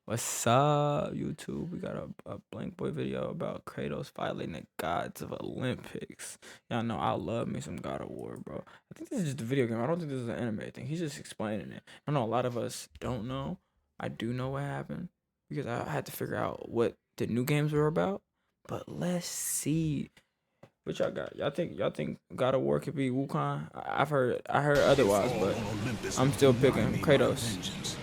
What's up, YouTube? We got a Blank Boy video about Kratos violating the gods of Olympics. Y'all know I love me some God of War, bro. I think this is just a video game. I don't think this is an anime thing. He's just explaining it. I know a lot of us don't know. I do know what happened because I had to figure out what the new games were about. But let's see. What y'all got? Y'all think God of War could be Wukong? I heard otherwise, but I'm still picking Kratos.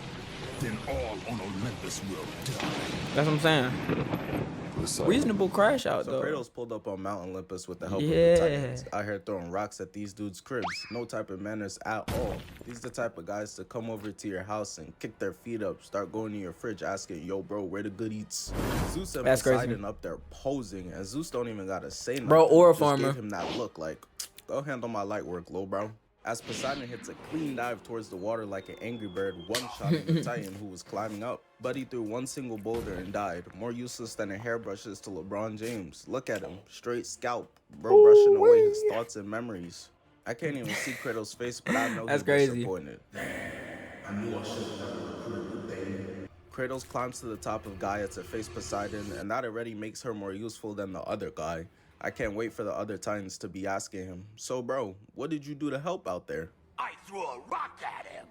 Then all on Olympus will die. That's what I'm saying. Reasonable crash out So though. Kratos pulled up on Mount Olympus with the help of the Yeah. Titans. Out here throwing rocks at these dudes' cribs. No type of manners at all. These the type of guys to come over to your house and kick their feet up, start going to your fridge asking, yo bro, where the good eats? Zeus and That's Poseidon crazy. up there posing, and Zeus don't even gotta say nothing. Bro, or a Just farmer. gave him that look like, go handle my light work, lil bro. As Poseidon hits a clean dive towards the water like an angry bird, one-shotting the Titan who was climbing up. But he threw one single boulder and died. More useless than a hairbrushes to LeBron James. Look at him, straight scalp, bro, brushing away his thoughts and memories. I can't even see Kratos' face, but I know That's he's crazy. disappointed. I knew I should have never recruited the thing. Kratos climbs to the top of Gaia to face Poseidon, and that already makes her more useful than the other guy. I can't wait for the other Titans to be asking him, so bro, what did you do to help out there? I threw a rock at him.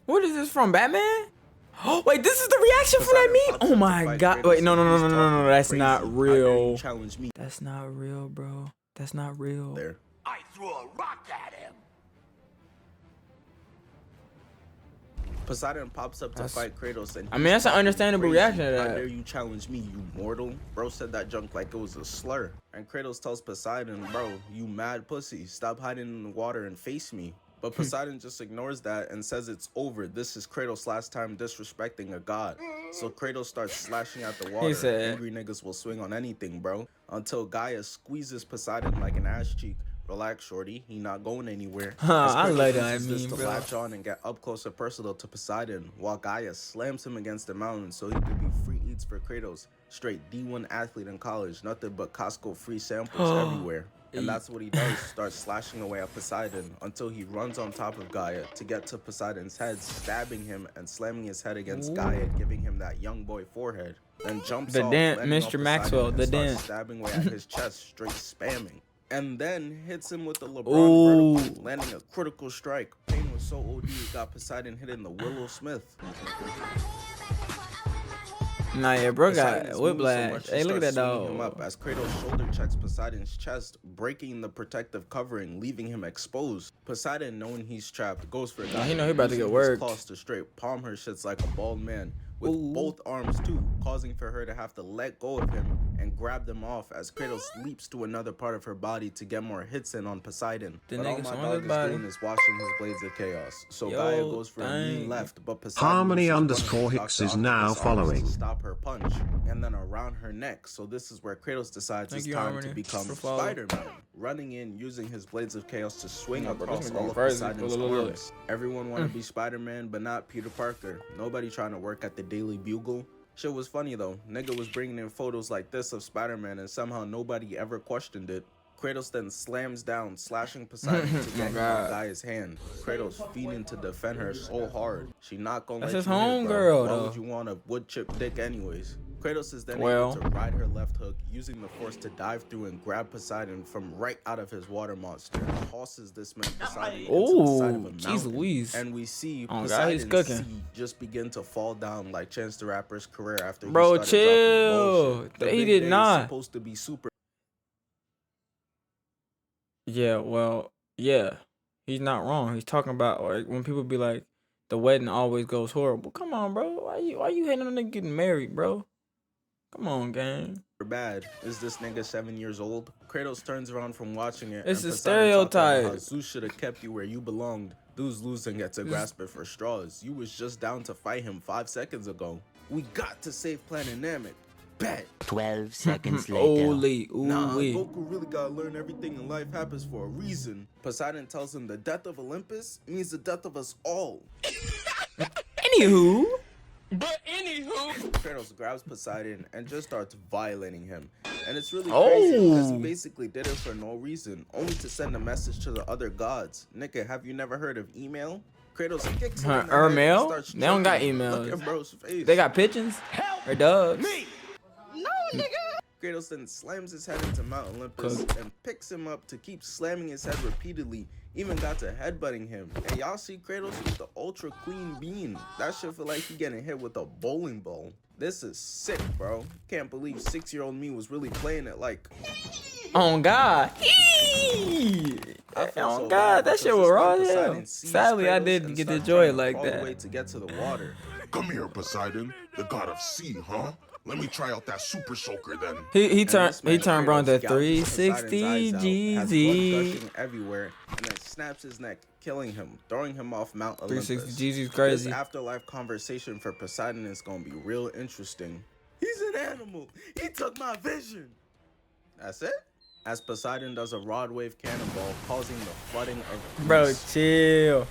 What is this from, Batman? Oh wait, this is the reaction from that Poseidon meme. pops Oh up to my fight god. Kratos Wait, no, and he's talking that's crazy. not How dare you real. challenge me That's not real, bro. That's not real. there. I threw a rock at him. Poseidon pops up to fight Kratos, and I mean, that's an talking understandable crazy. reaction to How that. dare you challenge me, you mortal? Bro said that junk like it was a slur. And Kratos tells Poseidon, bro, you mad pussy, stop hiding in the water and face me. But Poseidon just ignores that and says it's over. This is Kratos' last time disrespecting a god. So Kratos starts slashing at the water. said- Angry niggas will swing on anything, bro. Until Gaia squeezes Poseidon like an ass cheek. Relax, shorty. He not going anywhere. As I Kratos like that uses this meme, to bro. latch on and get up close and personal to Poseidon, while Gaia slams him against the mountain so he could be free eats for Kratos. Straight D1 athlete in college, nothing but Costco free samples everywhere. And that's what he does, starts slashing away at Poseidon until he runs on top of Gaia to get to Poseidon's head, stabbing him and slamming his head against Gaia, giving him that young boy forehead. Then jumps The off, dent, landing on Mr. Poseidon Maxwell, and the starts dent. stabbing away at his chest, straight spamming. And then hits him with the LeBron Ooh. vertical, landing a critical strike. Pain was so OD, it got Poseidon hitting the Willow Smith. Nah, yeah, bro Poseidon is got moving so whiplash. much, he Hey, look at that starts swinging him dog. up as Kratos shoulder checks Poseidon's chest, breaking the protective covering, leaving him exposed. Poseidon, knowing he's trapped, goes for Gaia. he know he about to using get his worked. claws to straight palm her shits like a bald man, with both arms too, causing for her to have to let go of him and grab them off as Kratos leaps to another part of her body to get more hits in on Poseidon. The But all nigga my swung dog his is body. doing is watching his blades of chaos. So Yo, Gaia goes for a knee dang. left, but Poseidon uses one of his Harmony_Hicks Dr. is now Octopus arms following. to stop her punch, and then around her neck. So this is where Kratos decides Thank it's you, time Harmony, to become for following. Spider-Man, running in, using his blades of chaos to swing Nah, bro, this across nigga all going of crazy. Poseidon's Look. arms. Everyone want to be Spider-Man, but not Peter Parker. Nobody trying to work at the Daily Bugle. Shit was funny though. Nigga was bringing in photos like this of Spider-Man, and somehow nobody ever questioned it. Kratos then slams down, slashing Poseidon to get him God. out Gaia's hand. Kratos feeding to defend her so hard. She not gonna That's let his you hit, home bro. girl, Why though. would you want a wood chip dick anyways? Kratos is then Well. able to ride her left hook, using the force to dive through and grab Poseidon from right out of his water monster. Tosses this man Poseidon into the side of a Ooh, jeez mountain. Louise. And we see Oh, God, he's Poseidon's cooking. sea just begin to fall down like Chance the Rapper's career after Bro, he started dropping chill. bullshit. The He big did day is not. supposed to be super. Yeah, well, yeah. He's not wrong. He's talking about like when people be like, the wedding always goes horrible. Come on, bro. Why you hating on nigga getting married, bro? Come on, gang. Bad. Is this nigga 7 years old? Kratos turns around from watching it. It's and a Poseidon talks about stereotype. how Zeus should have kept you where you belonged. Dudes losing get to grasp it for straws. You was just down to fight him 5 seconds ago. We got to save Planet Namek. Bet. 12 seconds later. Holy, Nah, ooh-wee. Goku really gotta learn everything in life happens for a reason. Poseidon tells him the death of Olympus means the death of us all. Anywho. Kratos grabs Poseidon and just starts violating him. And it's really crazy because he Oh. basically did it for no reason, only to send a message to the other gods. Nigga, have you never heard of email? Kratos kicks him in the head and Mail? starts They don't got choking him. emails. Look at bro's face. They got pigeons or doves. Kratos then slams his head into Mount Olympus and picks him up to keep slamming his head repeatedly, even got to headbutting him. And y'all see Kratos with the ultra clean beam. That shit feel like he getting hit with a bowling ball. This is sick, bro. Can't believe 6-year-old me was really playing it like... Oh God. Oh God, that shit was raw as hell. Sadly, I didn't get to enjoy it like that. Way to get to the water. Come here, Poseidon, the god of sea, huh? Let me try out that super soaker then. He turned bro into 360 GZ. Everywhere, and then snaps his neck, killing him, throwing him off Mount Olympus. 360 GZ is crazy. This afterlife conversation for Poseidon is gonna be real interesting. He's an animal. He took my vision. That's it. As Poseidon does a rod wave cannonball, causing the flooding of Bro, Greece. chill.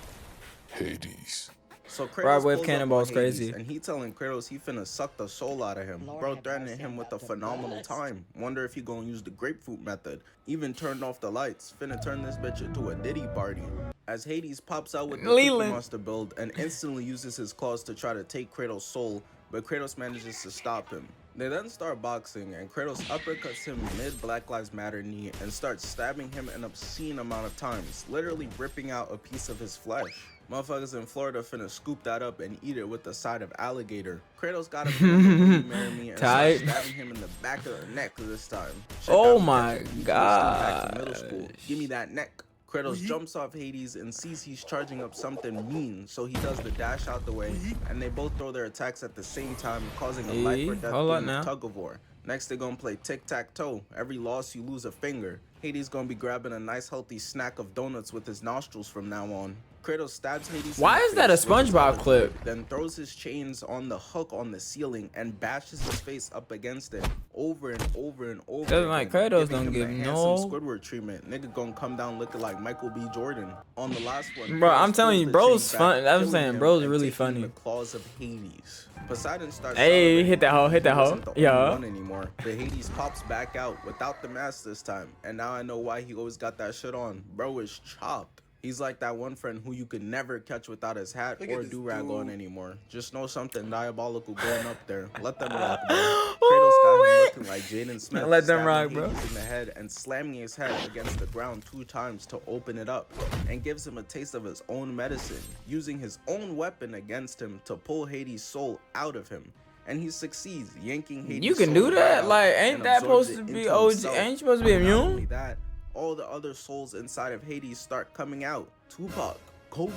Hades. So Kratos Rod wave pulls up cannonball's on Hades, crazy. and he telling Kratos he finna suck the soul out of him. Bro threatening him with a phenomenal time. Wonder if he gonna use the grapefruit method. Even turned off the lights. Finna turn this bitch into a Diddy party. As Hades pops out with the Cookie Monster build and instantly uses his claws to try to take Kratos' soul, but Kratos manages to stop him. They then start boxing, and Kratos uppercuts him mid Black Lives Matter knee and starts stabbing him an obscene amount of times, literally ripping out a piece of his flesh. Motherfuckers in Florida finna scoop that up and eat it with the side of alligator. Kratos got him to marry me and starts stabbing him in the back of the neck this time. Oh my God. God. Middle school. Give me that neck. Kratos jumps off Hades and sees he's charging up something mean, so he does the dash out the way, and they both throw their attacks at the same time, causing a life or death game of tug of war. Next, they're gonna play tic-tac-toe. Every loss, you lose a finger. Hades gonna be grabbing a nice healthy snack of donuts with his nostrils from now on. Kratos stabs Hades. Why is that a SpongeBob clip? Then throws his chains on the hook on the ceiling and bashes his face up against it over and over and over. Doesn't like Kratos don't give no Squidward treatment. Nigga gonna come down looking like Michael B. Jordan. On the last one, bro, I'm telling you, bro's fun. I'm saying, bro's really funny. The claws of Hades. Poseidon starts. Hey, hit that hoe, hit that hoe. Yeah. Anymore. But Hades pops back out without the mask this time, and now I know why he always got that shit on. Bro is chopped. He's like that one friend who you could never catch without his hat or do-rag on anymore. Just know something diabolical going up there. Let them rock, bro. Kratos got him looking like Jaden Smith. Let them rock, bro. In the head and slamming his head against the ground 2 times to open it up, and gives him a taste of his own medicine, using his own weapon against him to pull Hades' soul out of him. And he succeeds, yanking Hades' You can soul do that? out Like, ain't and that absorbs supposed to it be into OG? himself. Ain't you supposed to be Not only immune? that, all the other souls inside of Hades start coming out. Tupac, Kobe,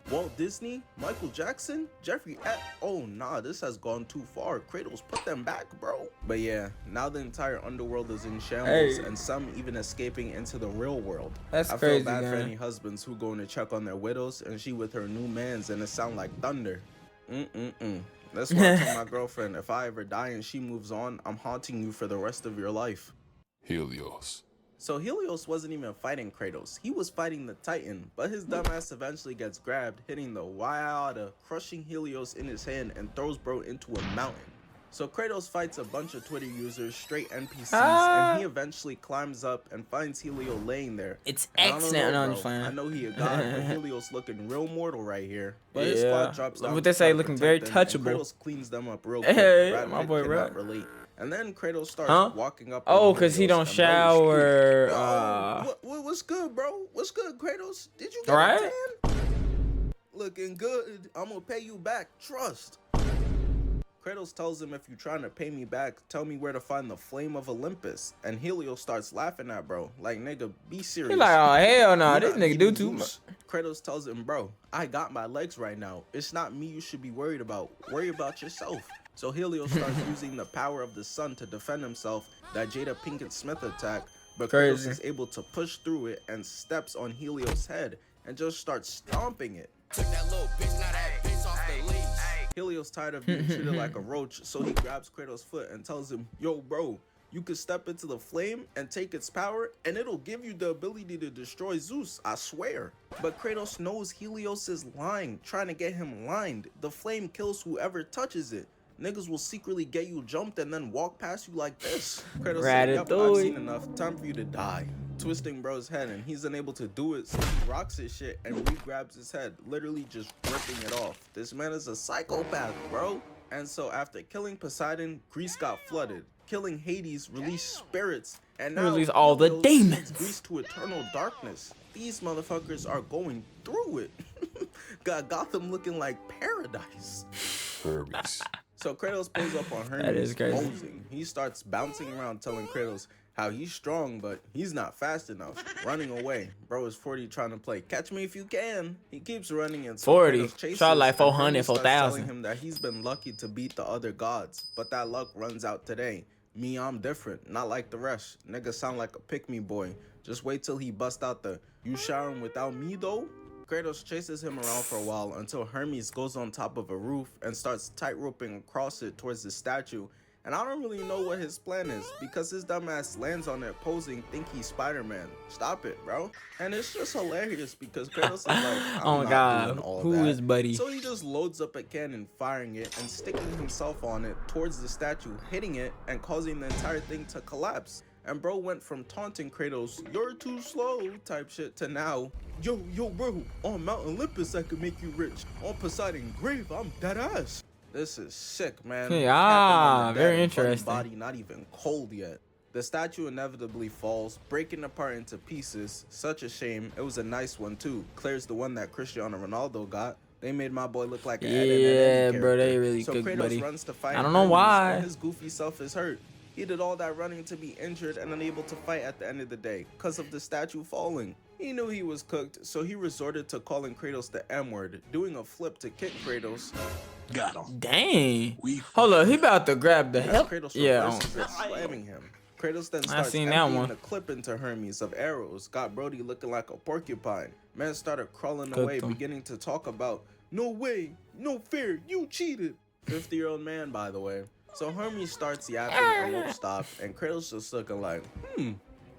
Walt Disney, Michael Jackson, Jeffrey Oh nah, this has gone too far. Kratos, put them back, bro. But yeah, now the entire underworld is in shambles, and some even escaping into the real world. That's I crazy, feel bad for man. any husbands who going to check on their widows and she with her new mans and it sound like thunder. That's why I told my girlfriend, if I ever die and she moves on, I'm haunting you for the rest of your life. Helios. So Helios wasn't even fighting Kratos, he was fighting the Titan, but his dumbass eventually gets grabbed, hitting the Wyada, crushing Helios in his hand and throws bro into a mountain. So Kratos fights a bunch of Twitter users, straight NPCs, and he eventually climbs up and finds Helios laying there. It's And I don't excellent. know, I'm bro, just playing. I know he a god, but Helios looking real mortal right here. But his Yeah. squad drops down What they to say, try to looking protect very them, and touchable. Kratos cleans them up real Hey, quick. Brad my Pitt boy cannot Brad. relate. And then Kratos starts walking up. Oh, on cause he Helios don't and bro is shower. cool. What's good, bro? What's good, Kratos? Did you get Right? a tan? Looking good. I'm gonna pay you back. Trust. Kratos tells him, if you're trying to pay me back, tell me where to find the flame of Olympus. And Helios starts laughing at bro. Like, nigga, be serious. He like, oh hell no, You're this not nigga do meeting too much. Zeus. Kratos tells him, bro, I got my legs right now. It's not me you should be worried about. Worry about yourself. So Helios starts using the power of the sun to defend himself, that Jada Pinkett Smith attack, but Kratos is able to push through it and steps on Helios' head and just starts stomping it. Took that little bitch, now that bitch off the leash. Helios tired of being treated like a roach, so he grabs Kratos' foot and tells him, yo bro, you could step into the flame and take its power and it'll give you the ability to destroy Zeus, I swear. But Kratos knows Helios is lying, trying to get him lined. The flame kills whoever touches it. Niggas will secretly get you jumped and then walk past you like this. Kratos said, yup, I've seen enough. Time for you to die. twisting bro's head, and he's unable to do it, so he rocks his shit and re-grabs his head, literally just ripping it off. This man is a psychopath, bro. And so after killing Poseidon, Greece got flooded. Killing Hades released spirits, and now Release all the Helios demons. sends Greece to eternal darkness. These motherfuckers are going through it. Got Gotham looking like paradise. Hermes. So Kratos pulls up on Hermes, That is crazy. posing. He starts bouncing around telling Kratos how he's strong, but he's not fast enough. Running away. Bro is 40 trying to play catch me if you can. He keeps running and 40. Kratos chases, Shot like and 400, Hermes starts 4,000. telling him that he's been lucky to beat the other gods, but that luck runs out today. Me, I'm different, not like the rest. Nigga sound like a pick-me boy. Just wait till he bust out the "you showering without me though?" Kratos chases him around for a while until Hermes goes on top of a roof and starts tightroping across it towards the statue. And I don't really know what his plan is, because his dumbass lands on it posing, think he's Spider-Man. Stop it, bro. And it's just hilarious because Kratos is like, I'm Oh my not God, doing all who that. is Buddy? So he just loads up a cannon, firing it, and sticking himself on it towards the statue, hitting it, and causing the entire thing to collapse. And bro went from taunting Kratos, "You're too slow" type shit, to now, yo bro, on Mount Olympus I could make you rich. On Poseidon grave, I'm dead ass. This is sick, man. Yeah, Capping on the very dead, interesting. Body not even cold yet. The statue inevitably falls, breaking apart into pieces. Such a shame. It was a nice one too. Claire's the one that Cristiano Ronaldo got. They made my boy look like an Ed and Yeah, Eddie bro, they character. really so cooked, Kratos buddy. runs to fight I don't know Hermes, why. and his goofy self is hurt. He did all that running to be injured and unable to fight at the end of the day because of the statue falling. He knew he was cooked, so he resorted to calling Kratos the M-word, doing a flip to kick Kratos. Got him. Dang. Hold up, he about to grab the As hell. Kratos Yeah, reverses it, slamming him. Kratos then I starts seen that emptying one. the clip into Hermes of arrows, got Brody looking like a porcupine. Man started crawling Cooked away, him. beginning to talk about, "No way, no fair, you cheated." 50-year-old man, by the way. So Hermes starts yapping and won't stop, and Kratos just looking like,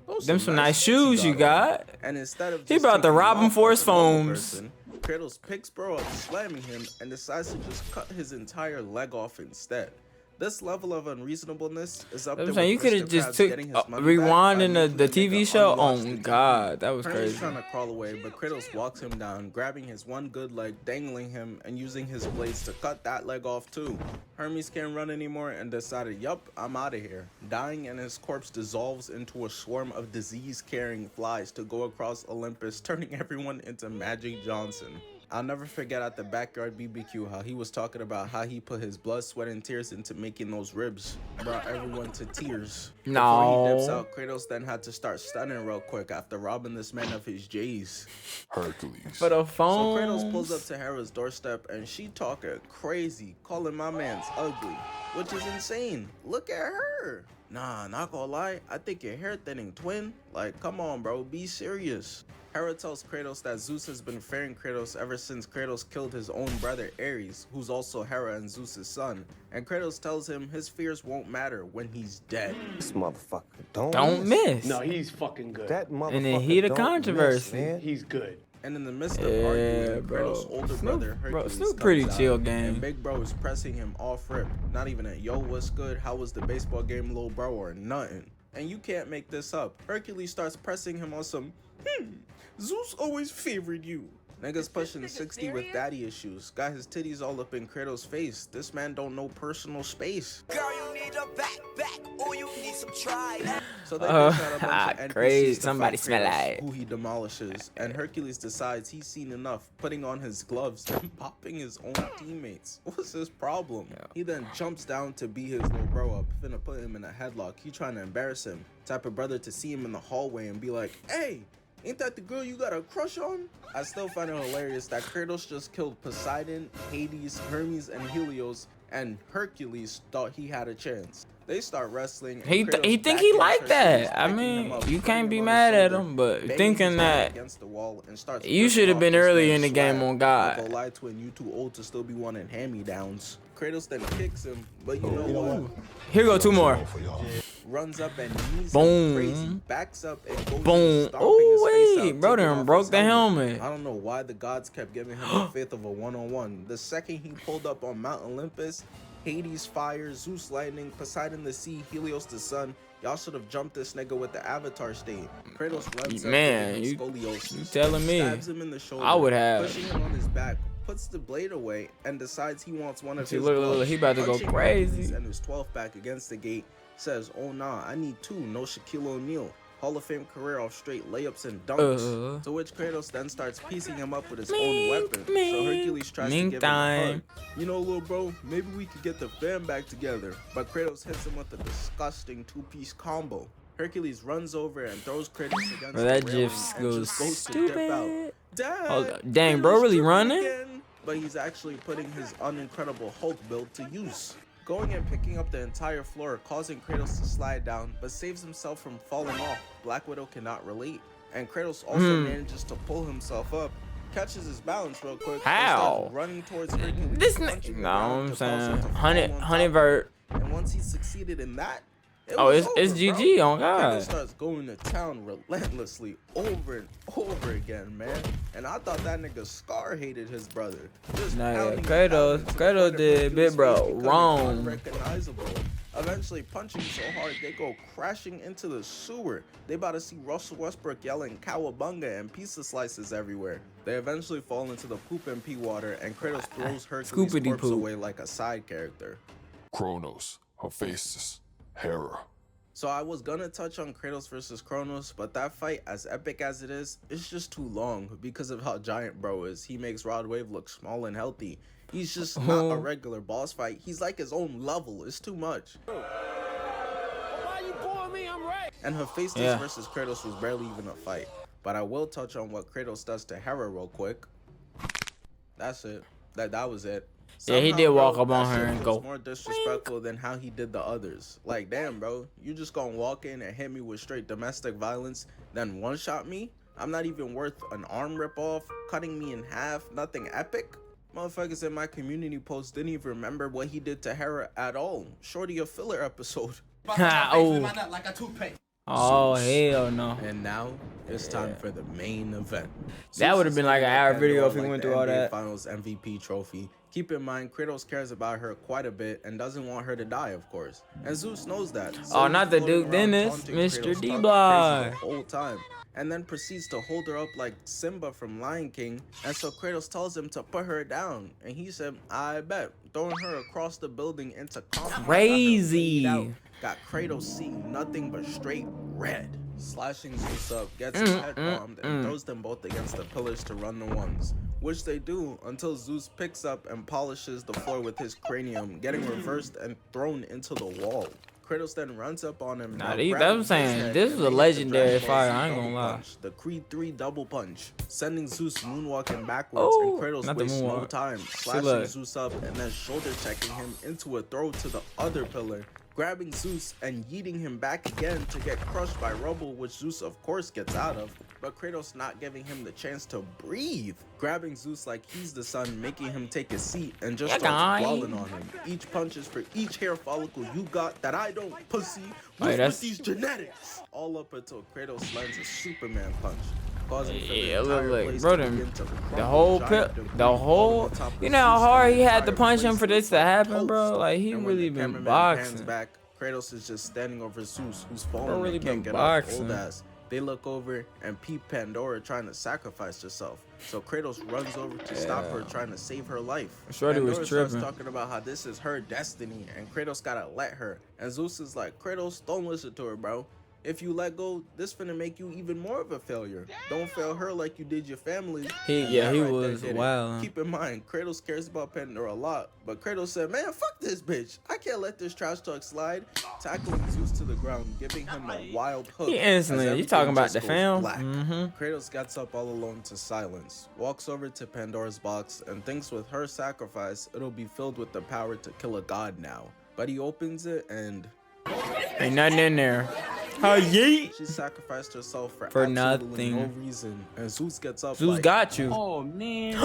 those Them some nice shoes you on." got. And instead of He just about to taking rob him off for like his a normal phones. person, Kratos picks bro up, slamming him, and decides to just cut his entire leg off instead. This level of unreasonableness is up there I'm with saying you could have Mr. just Krabs took getting his money back by rewinding making the nigga TV show. unwatch Oh the TV. God, that was Hermes crazy. trying to crawl away, but Kratos walks him down, grabbing his one good leg, dangling him, and using his blades to cut that leg off too. Hermes can't run anymore and decided, yup, I'm out of here. Dying, and his corpse dissolves into a swarm of disease-carrying flies to go across Olympus, turning everyone into Magic Johnson. I'll never forget at the backyard BBQ how he was talking about how he put his blood, sweat, and tears into making those ribs. Brought everyone to tears. Before he dips No. out, Kratos then had to start stunning real quick after robbing this man of his J's. Hercules. For the So phone. Kratos pulls up to Hera's doorstep and she talking crazy, calling my man's ugly, which is insane. Look at her. Nah, not gonna lie, I think your hair thinning, twin. Like, come on, bro, be serious. Hera tells Kratos that Zeus has been fearing Kratos ever since Kratos killed his own brother Ares, who's also Hera and Zeus' son. And Kratos tells him his fears won't matter when he's dead. This motherfucker don't, Don't miss. No, he's fucking good. That motherfucker In the heat of don't controversy. miss, man. He's good. And in the midst of Yeah, arguing, bro. Kratos' older Snoop- brother bro, Hercules Snoop comes pretty out, chill game. and Big Bro is pressing him off rip. Not even a "yo, what's good? How was the baseball game, little bro?" or nothing. And you can't make this up. Hercules starts pressing him on some, Zeus always favored you. Niggas pushing 60 with daddy issues. Got his titties all up in Kratos' face. This man don't know personal space. Girl, you need a backpack or you need some try. So they dish out a bunch of NPCs crazy. to Somebody fight smell Kratos, like. who he demolishes. And Hercules decides he's seen enough, putting on his gloves and popping his own teammates. What's his problem? He then jumps down to beat his little bro up, finna put him in a headlock. He trying to embarrass him. Type of brother to see him in the hallway and be like, "Hey, ain't that the girl you got a crush on?" I still find it hilarious that Kratos just killed Poseidon, Hades, Hermes, and Helios, and Hercules thought he had a chance. They start wrestling. And He Kratos think he backhands like Hercules, that. I picking mean, him up, you putting can't him be on mad his at shoulder, him, but banging thinking his head that against the wall and starts you ripping should have off been this earlier man's in the game swag. on God. Don't go lie, twin, you too old to still be wanting hand-me-downs. Kratos then kicks him, but you know what? Here go two more. For y'all. Runs up and knees Boom. him crazy, backs up and goes Boom. stomping his face Ooh, out, bro, taking done off broke his the helmet. I don't know why the gods kept giving him the faith of a one-on-one. The second he pulled up on Mount Olympus, Hades fire, Zeus lightning, Poseidon the sea, Helios the sun. Y'all should have jumped this nigga with the Avatar state. Kratos runs up, Man, giving him you scoliosis, telling me? stabs him in the shoulder, I would have. pushing him on his back, puts the blade away, and decides he wants one of See, his look, gloves. he about to go Punching crazy. Hercules and his 12th back against the gate, says, "Oh nah, I need two, no Shaquille O'Neal. Hall of Fame career off straight layups and dunks." To which Kratos then starts piecing him up with his own weapon. So Hercules tries to give him a hug. You know, little bro, maybe we could get the fam back together. But Kratos hits him with a disgusting two-piece combo. Hercules runs over and throws Kratos against the that railing gif and goes just to dip out. stupid. Dang, Dang, bro, really running? again. But he's actually putting his unincredible Hulk build to use. Going and picking up the entire floor, causing Kratos to slide down, but saves himself from falling off. Black Widow cannot relate. And Kratos also manages to pull himself up, catches his balance real quick, How? and starts running towards Hercules. This punching the no, ground I'm to cause him saying to fall 100 on top 100 of vert. it. And once he succeeded in that, it Oh, was it's over, GG bro. on God. Kratos starts going to town relentlessly over and over again, man. And I thought that nigga Scar hated his brother. Just Nah, yeah, pounding him down Kratos to the Kratos point of did Hercules' bit, face bro, becoming wrong. Unrecognizable. Eventually punching so hard they go crashing into the sewer. They about to see Russell Westbrook yelling cowabunga and pizza slices everywhere. They eventually fall into the poop and pee water, and Kratos throws Hercules' Scoopity corpse poop. away like a side character. Kronos, Hephaestus, Hera. So I was gonna touch on Kratos versus Kronos, but that fight, as epic as it is, it's just too long because of how giant bro is. He makes Rod Wave look small and healthy. He's just not a regular boss fight. He's like his own level. It's too much. Why you pulling me? I'm right. And Hephaestus Yeah. versus Kratos was barely even a fight. But I will touch on what Kratos does to Hera real quick. That's it. That was it. Yeah, he Somehow, did walk bro, up on that her shit and feels go, more disrespectful than how he did the others. Like, damn, bro, you just gonna walk in and hit me with straight domestic violence, then one-shot me? I'm not even worth an arm rip-off, cutting me in half, nothing epic? Motherfuckers in my community post didn't even remember what he did to Hera at all. Shorty a filler episode. Oh hell no. And now it's time for the main event. That would've been like an hour Pandora video if he like went the through all NBA that. Finals MVP trophy. Keep in mind, Kratos cares about her quite a bit and doesn't want her to die, of course. And Zeus knows that. Oh, he's not the floating Duke around Dennis, taunting Mr. Kratos, talking D-Block. crazy the whole time. And then proceeds to hold her up like Simba from Lion King. And so Kratos tells him to put her down. And he said, I bet. Throwing her across the building into combat. Crazy. Got Kratos seeing nothing but straight red. Slashing Zeus up, gets his head bombed, and throws them both against the pillars to run the ones. Which they do until Zeus picks up and polishes the floor with his cranium, getting reversed and thrown into the wall. Kratos then runs up on him. Nah, now that's what grabbing I'm his saying. head This and is a makes the legendary Dragon Ball fire, Z I ain't double gonna lie. punch, the Creed 3 double punch, sending Zeus moonwalking backwards, Oh, and Kratos not the wastes no moonwalk. time, slashing look. Zeus up and then shoulder checking him into a throw to the other pillar, grabbing Zeus and yeeting him back again to get crushed by rubble, which Zeus of course gets out of, but Kratos not giving him the chance to breathe, grabbing Zeus like he's the sun, making him take a seat and just Yeah, starts guy. balling on him. Each punch is for each hair follicle you got that I don't pussy Hey, with that's- these genetics. All up until Kratos lands a Superman punch, causing for the Yeah, entire look, place bro, to them- begin to the crumble, whole giant debris the falling whole on top of you know how Zeus, hard and he the had to entire punch him place for this looks to like happen, bro. toast. Like he And when really the been cameraman pans boxing. back, Kratos is just standing over Zeus, who's falling Bro and really can't been get up. boxing. Old ass. They look over and peep Pandora trying to sacrifice herself. So Kratos runs over to stop her, trying to save her life. Shorty was Pandora starts tripping. talking about how this is her destiny, and Kratos gotta let her. And Zeus is like, Kratos, don't listen to her, bro. If you let go, this finna make you even more of a failure. Don't fail her like you did your family. He- And yeah, that he right there was did it. wildin'. Keep in mind, Kratos cares about Pandora a lot, but Kratos said, man, fuck this bitch. I can't let this trash talk slide. Tackling Zeus to the ground, giving him a wild hook. He as instantly. You everything talking about just the goes film? black. Mm-hmm. Kratos gets up all alone to silence, walks over to Pandora's box, and thinks with her sacrifice, it'll be filled with the power to kill a god now. But he opens it and Ain't nothing in there. How yeet? she sacrificed herself for nothing. absolutely no reason. And Zeus gets up Zeus like, got you. Oh man.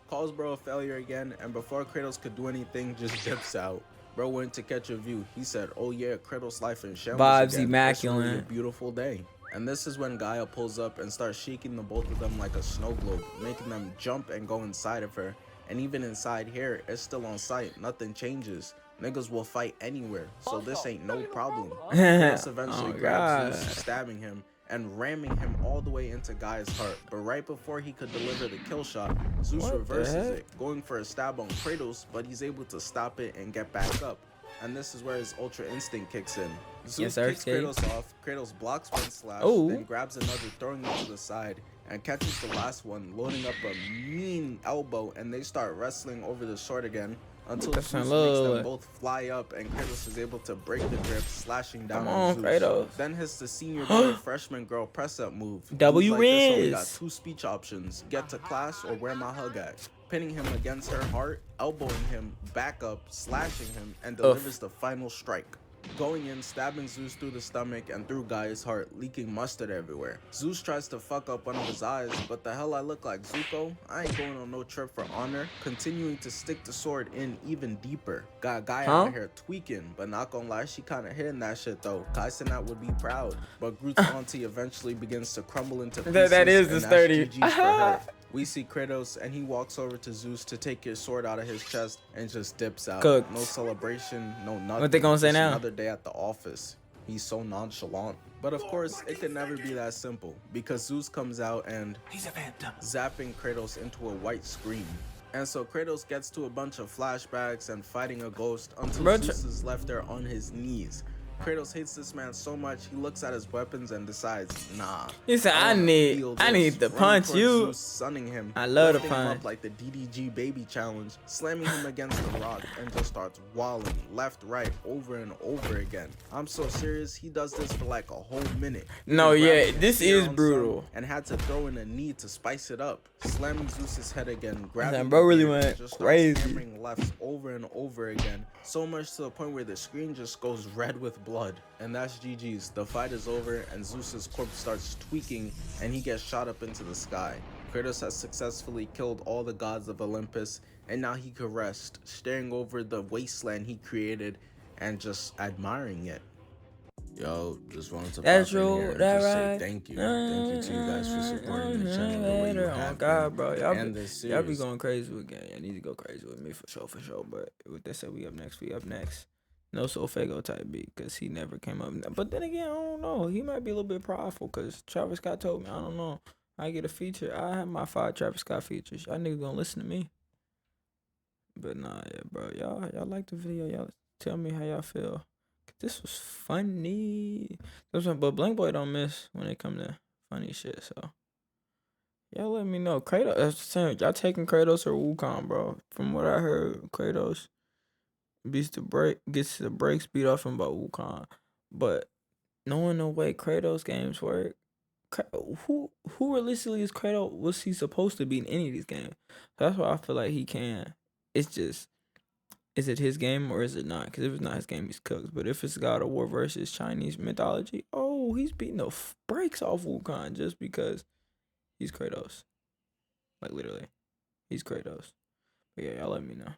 calls bro a failure again, and before Kratos could do anything, just dips out. Bro went to catch a view. He said, oh yeah, Kratos' life in shambles Vibes again. It's really a immaculate. beautiful day. And this is when Gaia pulls up and starts shaking the both of them like a snow globe, making them jump and go inside of her. And even inside here, it's still on site. Nothing changes. Niggas will fight anywhere, so this ain't no problem. Kratos eventually Oh grabs Zeus, God. stabbing him and ramming him all the way into Gaia's heart. But right before he could deliver the kill shot, Zeus What the reverses heck? it, going for a stab on Kratos, but he's able to stop it and get back up. And this is where his Ultra Instinct kicks in. Zeus sir, kicks skate. Kratos off, Kratos blocks one slash, Oh. then grabs another, throwing it to the side, and catches the last one, loading up a mean elbow, and they start wrestling over the sword again, until That Zeus sound makes low. them both fly up, and Kratos is able to break the grip, slashing down Come on on, Zeus. Kratos. Then hits the senior boy freshman girl press-up move. W Moves like this only got Riz. 2 speech options: get to class or where my hug at. Pinning him against her heart, elbowing him, back up, slashing him, and delivers the final strike. Going in, stabbing Zeus through the stomach and through Gaia's heart, leaking mustard everywhere. Zeus tries to fuck up one of his eyes, but the hell I look like Zuko? I ain't going on no trip for honor, continuing to stick the sword in even deeper. Got Gaia out here tweaking, but not gonna lie, she kinda hitting that shit though. Kai Cenat would be proud, but Groot's auntie eventually begins to crumble into pieces, That is and the that's sturdy. GG's for her. We see Kratos, and he walks over to Zeus to take his sword out of his chest and just dips out. Cooked. No celebration, no nothing. What they gonna say Just now? Another day at the office. He's so nonchalant. But of course, it could never be that simple, because Zeus comes out and He's a phantom. zapping Kratos into a white screen. And so Kratos gets to a bunch of flashbacks and fighting a ghost until Bro, Zeus is left there on his knees. Kratos hates this man so much, he looks at his weapons and decides, nah. He said, I wanna need feel to this." Running punch towards you. Zeus, sunning him. I love to lifting him punch. up like the DDG baby challenge, slamming him against the rock, and just starts walling left, right, over and over again. I'm so serious, he does this for like a whole minute. No, He yeah, grabbed his this spear is on brutal. some and had to throw in a knee to spice it up, slamming Zeus's head again, grabbing bro the really beard, and went just starts crazy. hammering lefts over and over again, so much to the point where the screen just goes red with blood. And that's GG's. The fight is over, and Zeus's corpse starts tweaking, and he gets shot up into the sky. Kratos has successfully killed all the gods of Olympus, and now he could rest, staring over the wasteland he created and just admiring it. Yo, just wanted to That's pop in true. here and That just right. say thank you. Thank you to you guys for supporting the channel the way you Oh have God, been. bro, And this y'all be series. going crazy with gang. Y'all need to go crazy with me for sure. But with that said, we up next. No Sofago type beat, cause he never came up. But then again, I don't know. He might be a little bit prideful, cause Travis Scott told me. I don't know. I get a feature. I have my 5 Travis Scott features. Y'all niggas gonna listen to me. But nah, yeah, bro. Y'all like the video? Y'all tell me how y'all feel. This was funny. But Blank Boy don't miss when it come to funny shit. So y'all let me know. Kratos, y'all taking Kratos or Wukong, bro? From what I heard, Kratos gets the break speed off him by Wukong. But knowing the way Kratos games work, who realistically is Kratos? Was he supposed to be in any of these games? That's why I feel like he can. It's just, is it his game or is it not? Because if it's not his game, he's cooked. But if it's God of War versus Chinese mythology, oh, he's beating the brakes off Wukong just because he's Kratos. Like literally, he's Kratos. But yeah, y'all let me know.